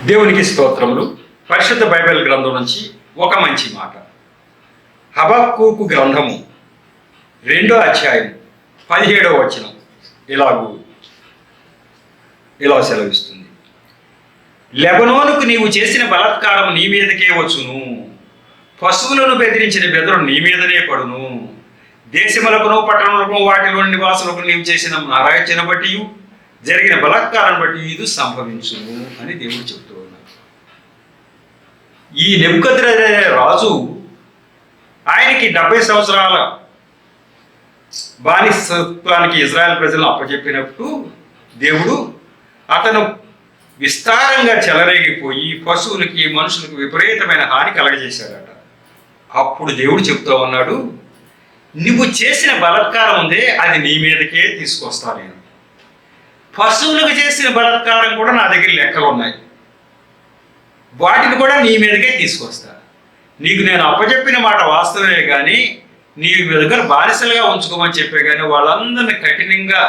దేవునికి స్తోత్రములు. పరిశుద్ధ బైబిల్ గ్రంథం నుంచి ఒక మంచి మాట. హబక్కూకు గ్రంథము 2వ అధ్యాయం 17వ వచనం ఇలా సెలవిస్తుంది. లెబనోనుకు నీవు చేసిన బలాత్కారం నీ మీదకే వచ్చును, పశువులను బెదిరించిన బెదరు నీ మీదనే పడును. దేశములకును పట్టణములకు వాటిలోని నివాసులకు నీవు చేసిన నారాయణ బట్టి జరిగిన బలాత్కారం బట్టి ఇది సంభవించును అని దేవుడు చెప్తూ ఉన్నారు. ఈ నెబుకద్నెజరు రాజు, ఆయనకి 70 సంవత్సరాల బానిసత్వానికి ఇజ్రాయెల్ ప్రజలను అప్పచెప్పినప్పుడు దేవుడు అతను విస్తారంగా చెలరేగిపోయి పశువులకి మనుషులకు విపరీతమైన హాని కలగజేశాడట. అప్పుడు దేవుడు చెప్తూ ఉన్నాడు, నువ్వు చేసిన బలాత్కారం ఉందే అది నీ మీదకే తీసుకొస్తా. నేను పశువులకు చేసిన బలాత్కారం కూడా నా దగ్గర లెక్కలు ఉన్నాయి, వాటిని కూడా నీ మీదకే తీసుకొస్తా. నీకు నేను అప్పచెప్పిన మాట వాస్తవమే కానీ నీ దగ్గర బానిసలుగా ఉంచుకోమని చెప్పే కానీ వాళ్ళందరినీ కఠినంగా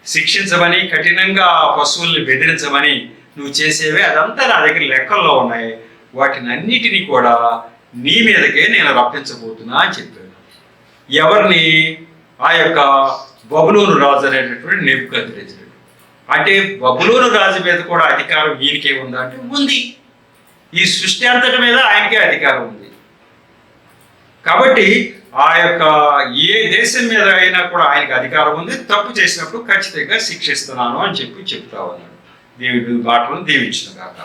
శిక్షించమని, కఠినంగా పశువుల్ని బెదిరించమని నువ్వు చేసేవే అదంతా నా దగ్గర లెక్కల్లో ఉన్నాయి, వాటిని అన్నిటినీ కూడా నీ మీదకే నేను రప్పించబోతున్నా అని చెప్పాడు. ఎవరిని? ఆ యొక్క బబులోను రాజు అనేటటువంటి నెబుకద్నెజరు. అంటే బబులోను రాజు మీద కూడా అధికారం ఈయనకే ఉందా అంటే ఉంది. ఈ సృష్టి అంతటి మీద ఆయనకే అధికారం ఉంది. కాబట్టి ఆ యొక్క ఏ దేశం మీద అయినా కూడా ఆయనకు అధికారం ఉంది. తప్పు చేసినప్పుడు ఖచ్చితంగా శిక్షిస్తున్నాను అని చెప్తా ఉన్నాడు. దేవుడి మాటలను దీవించును గాక.